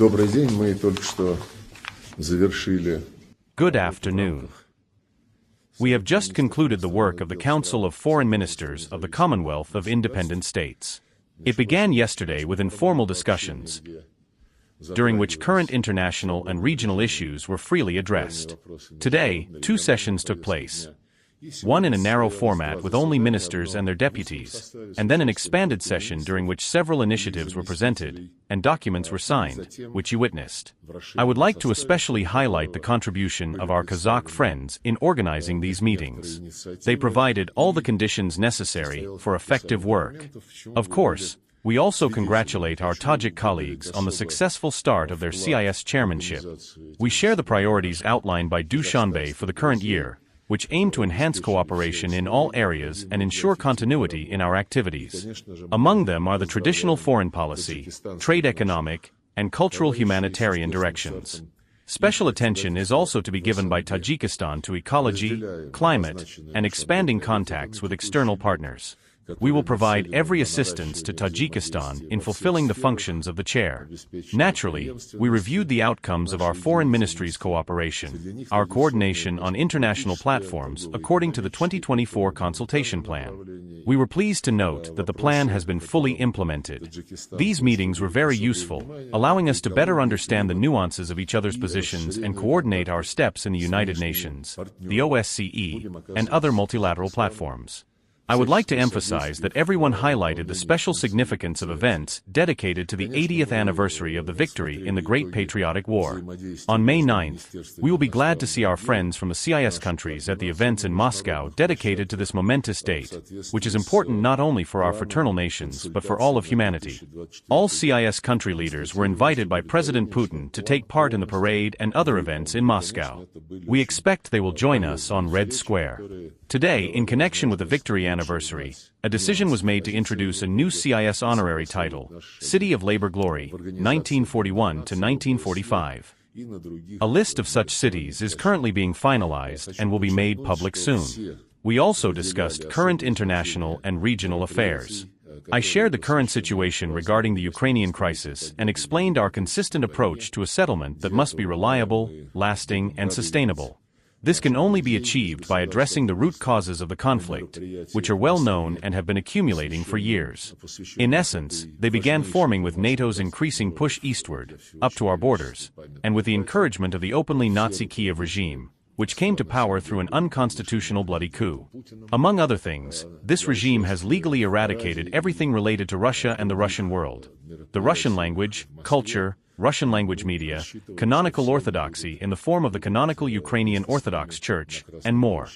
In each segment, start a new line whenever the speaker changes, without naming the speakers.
Добрый день, мы только что завершили.
Good afternoon. We have just concluded the work of the Council of Foreign Ministers of the Commonwealth of Independent States. It began yesterday with informal discussions, during which current international and regional issues were freely addressed. Today, 2 sessions took place. One in a narrow format with only ministers and their deputies, and then an expanded session during which several initiatives were presented and documents were signed, which you witnessed. I would like to especially highlight the contribution of our Kazakh friends in organizing these meetings. They provided all the conditions necessary for effective work. Of course, we also congratulate our Tajik colleagues on the successful start of their CIS chairmanship. We share the priorities outlined by Dushanbe for the current year, which aim to enhance cooperation in all areas and ensure continuity in our activities. Among them are the traditional foreign policy, trade economic, and cultural humanitarian directions. Special attention is also to be given by Tajikistan to ecology, climate, and expanding contacts with external partners. We will provide every assistance to Tajikistan in fulfilling the functions of the chair. Naturally, we reviewed the outcomes of our foreign ministries' cooperation, our coordination on international platforms according to the 2024 consultation plan. We were pleased to note that the plan has been fully implemented. These meetings were very useful, allowing us to better understand the nuances of each other's positions and coordinate our steps in the United Nations, the OSCE, and other multilateral platforms. I would like to emphasize that everyone highlighted the special significance of events dedicated to the 80th anniversary of the victory in the Great Patriotic War. On May 9th, we will be glad to see our friends from the CIS countries at the events in Moscow dedicated to this momentous date, which is important not only for our fraternal nations but for all of humanity. All CIS country leaders were invited by President Putin to take part in the parade and other events in Moscow. We expect they will join us on Red Square. Today, in connection with the victory anniversary, a decision was made to introduce a new CIS honorary title, City of Labor Glory, 1941 to 1945. A list of such cities is currently being finalized and will be made public soon. We also discussed current international and regional affairs. I shared the current situation regarding the Ukrainian crisis and explained our consistent approach to a settlement that must be reliable, lasting, and sustainable. This can only be achieved by addressing the root causes of the conflict, which are well known and have been accumulating for years. In essence, they began forming with NATO's increasing push eastward, up to our borders, and with the encouragement of the openly Nazi Kiev regime, which came to power through an unconstitutional bloody coup. Among other things, this regime has legally eradicated everything related to Russia and the Russian world. The Russian language, culture, Russian language media, canonical orthodoxy in the form of the canonical Ukrainian Orthodox Church, and more.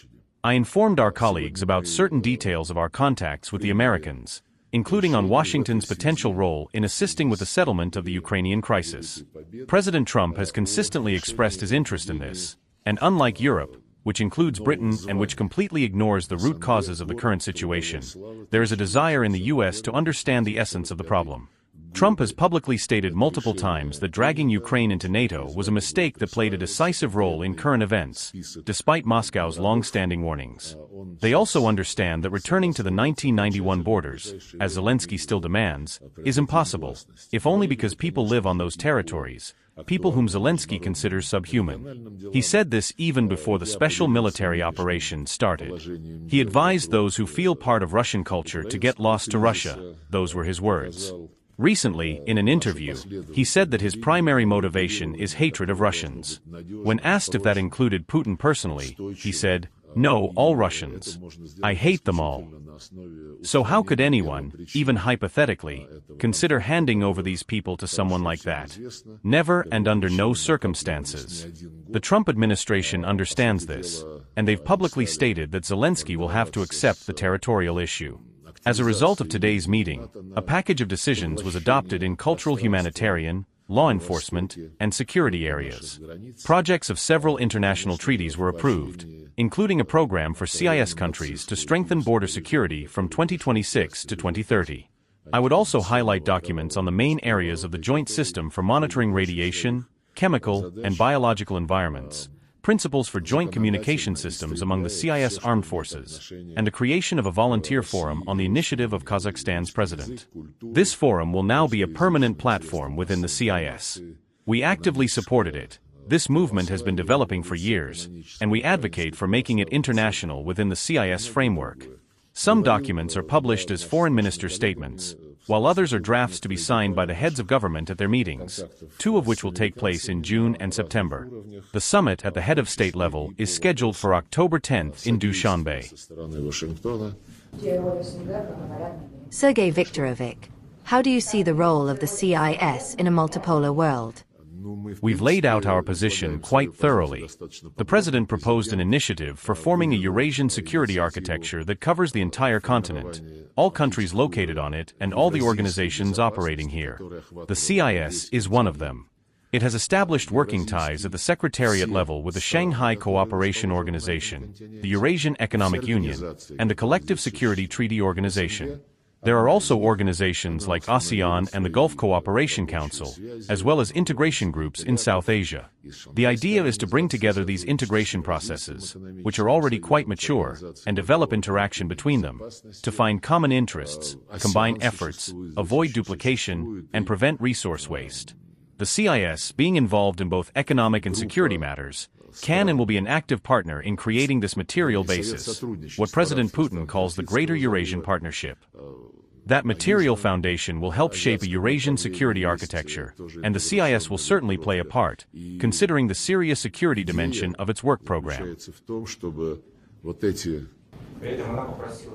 I informed our colleagues about certain details of our contacts with the Americans, including on Washington's potential role in assisting with the settlement of the Ukrainian crisis. President Trump has consistently expressed his interest in this, and unlike Europe, which includes Britain and which completely ignores the root causes of the current situation, there is a desire in the U.S. to understand the essence of the problem. Trump has publicly stated multiple times that dragging Ukraine into NATO was a mistake that played a decisive role in current events, despite Moscow's long-standing warnings. They also understand that returning to the 1991 borders, as Zelensky still demands, is impossible, if only because people live on those territories, people whom Zelensky considers subhuman. He said this even before the special military operation started. He advised those who feel part of Russian culture to get lost to Russia. Those were his words. Recently, in an interview, he said that his primary motivation is hatred of Russians. When asked if that included Putin personally, he said, "No, all Russians. I hate them all." So how could anyone, even hypothetically, consider handing over these people to someone like that? Never and under no circumstances. The Trump administration understands this, and they've publicly stated that Zelensky will have to accept the territorial issue. As a result of today's meeting, a package of decisions was adopted in cultural humanitarian, law enforcement, and security areas. Projects of several international treaties were approved, including a program for CIS countries to strengthen border security from 2026 to 2030. I would also highlight documents on the main areas of the joint system for monitoring radiation, chemical, and biological environments, principles for joint communication systems among the CIS armed forces, and the creation of a volunteer forum on the initiative of Kazakhstan's president. This forum will now be a permanent platform within the CIS. We actively supported it. This movement has been developing for years, and we advocate for making it international within the CIS framework. Some documents are published as foreign minister statements, while others are drafts to be signed by the heads of government at their meetings, two of which will take place in June and September. The summit at the head of state level is scheduled for October 10th in Dushanbe.
Sergey Viktorovich, how do you see the role of the CIS in a multipolar world?
We've laid out our position quite thoroughly. The President proposed an initiative for forming a Eurasian security architecture that covers the entire continent, all countries located on it, and all the organizations operating here. The CIS is one of them. It has established working ties at the secretariat level with the Shanghai Cooperation Organization, the Eurasian Economic Union, and the Collective Security Treaty Organization. There are also organizations like ASEAN and the Gulf Cooperation Council, as well as integration groups in South Asia. The idea is to bring together these integration processes, which are already quite mature, and develop interaction between them, to find common interests, combine efforts, avoid duplication, and prevent resource waste. The CIS, being involved in both economic and security matters, can and will be an active partner in creating this material basis, what President Putin calls the Greater Eurasian Partnership. That material foundation will help shape a Eurasian security architecture, and the CIS will certainly play a part, considering the serious security dimension of its work program.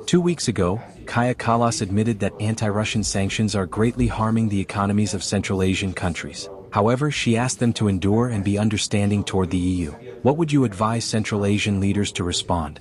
2 weeks ago, Kaja Kallas admitted that anti-Russian sanctions are greatly harming the economies of Central Asian countries. However, she asked them to endure and be understanding toward the EU. What would you advise Central Asian leaders to respond?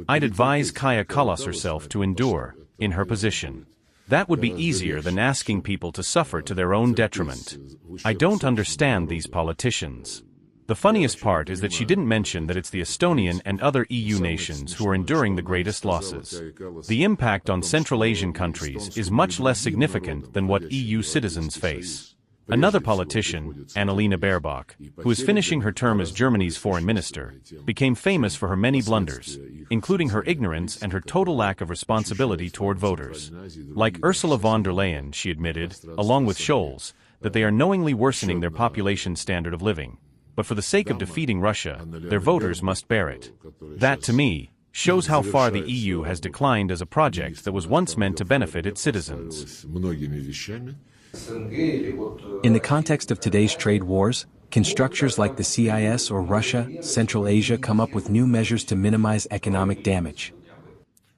I'd advise Kaja Kallas herself to endure, in her position. That would be easier than asking people to suffer to their own detriment. I don't understand these politicians. The funniest part is that she didn't mention that it's the Estonian and other EU nations who are enduring the greatest losses. The impact on Central Asian countries is much less significant than what EU citizens face. Another politician, Annalena Baerbock, who is finishing her term as Germany's foreign minister, became famous for her many blunders, including her ignorance and her total lack of responsibility toward voters. Like Ursula von der Leyen, she admitted, along with Scholz, that they are knowingly worsening their population standard of living. But for the sake of defeating Russia, their voters must bear it. That, to me, shows how far the EU has declined as a project that was once meant to benefit its citizens.
In the context of today's trade wars, can structures like the CIS or Russia, Central Asia come up with new measures to minimize economic damage?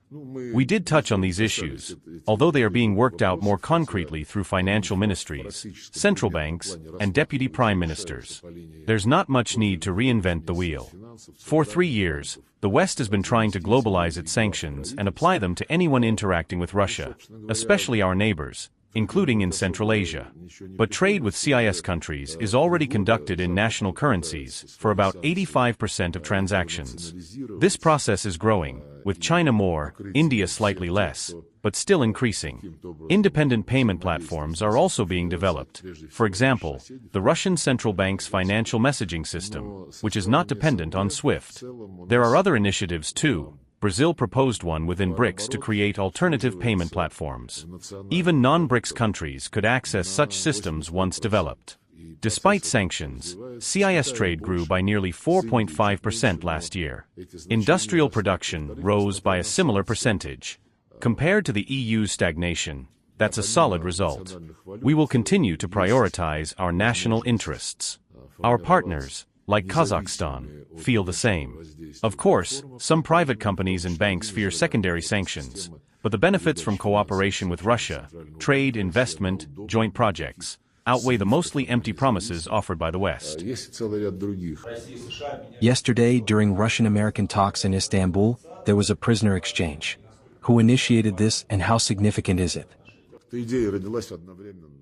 We did touch on these issues, although they are being worked out more concretely through financial ministries, central banks, and deputy prime ministers. There's not much need to reinvent the wheel. For 3 years, the West has been trying to globalize its sanctions and apply them to anyone interacting with Russia, especially our neighbors, including in Central Asia. But trade with CIS countries is already conducted in national currencies for about 85% of transactions. This process is growing, with China more, India slightly less, but still increasing. Independent payment platforms are also being developed. For example, the Russian Central Bank's financial messaging system, which is not dependent on SWIFT. There are other initiatives too. Brazil proposed one within BRICS to create alternative payment platforms. Even non-BRICS countries could access such systems once developed. Despite sanctions, CIS trade grew by nearly 4.5% last year. Industrial production rose by a similar percentage. Compared to the EU's stagnation, that's a solid result. We will continue to prioritize our national interests. Our partners, like Kazakhstan, feel the same. Of course, some private companies and banks fear secondary sanctions, but the benefits from cooperation with Russia, trade, investment, joint projects, outweigh the mostly empty promises offered by the West.
Yesterday, during Russian-American talks in Istanbul, there was a prisoner exchange. Who initiated this and how significant is it?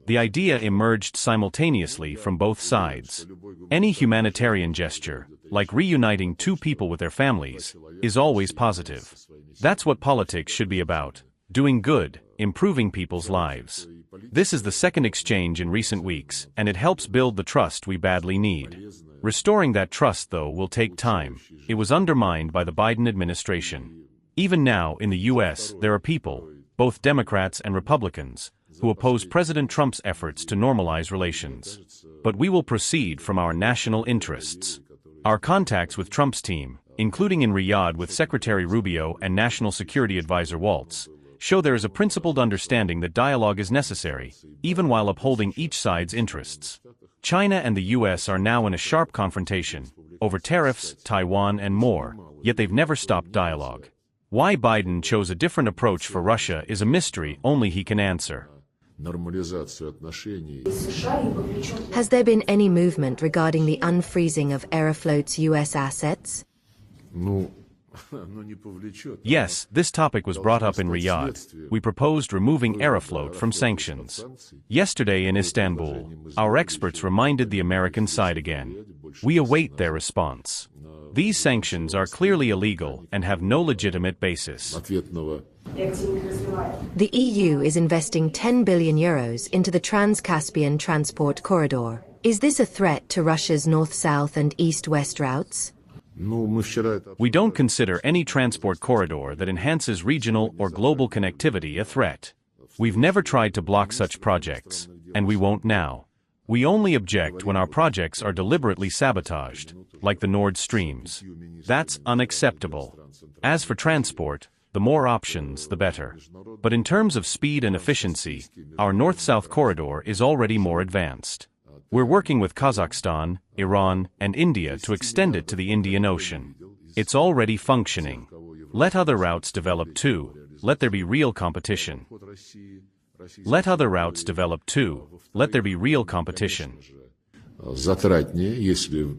The idea emerged simultaneously from both sides. Any humanitarian gesture, like reuniting two people with their families, is always positive. That's what politics should be about: doing good, improving people's lives. This is the second exchange in recent weeks, and it helps build the trust we badly need. Restoring that trust, though, will take time. It was undermined by the Biden administration. Even now, in the U.S., there are people, both Democrats and Republicans, who oppose President Trump's efforts to normalize relations. But we will proceed from our national interests. Our contacts with Trump's team, including in Riyadh with Secretary Rubio and National Security Advisor Waltz, show there is a principled understanding that dialogue is necessary, even while upholding each side's interests. China and the U.S. are now in a sharp confrontation, over tariffs, Taiwan and more, yet they've never stopped dialogue. Why Biden chose a different approach for Russia is a mystery only he can answer.
Has there been any movement regarding the unfreezing of Aeroflot's U.S. assets?
Yes, this topic was brought up in Riyadh. We proposed removing Aeroflot from sanctions. Yesterday in Istanbul, our experts reminded the American side again. We await their response. These sanctions are clearly illegal and have no legitimate basis.
The EU is investing 10 billion euros into the Trans-Caspian transport corridor. Is this a threat to Russia's north-south and east-west routes?
We don't consider any transport corridor that enhances regional or global connectivity a threat. We've never tried to block such projects, and we won't now. We only object when our projects are deliberately sabotaged, like the Nord Streams. That's unacceptable. As for transport, the more options, the better. But in terms of speed and efficiency, our north-south corridor is already more advanced. We're working with Kazakhstan, Iran, and India to extend it to the Indian Ocean. It's already functioning. Let other routes develop too. Let there be real competition. Let other routes develop too. Let there be real competition.
Затратнее, если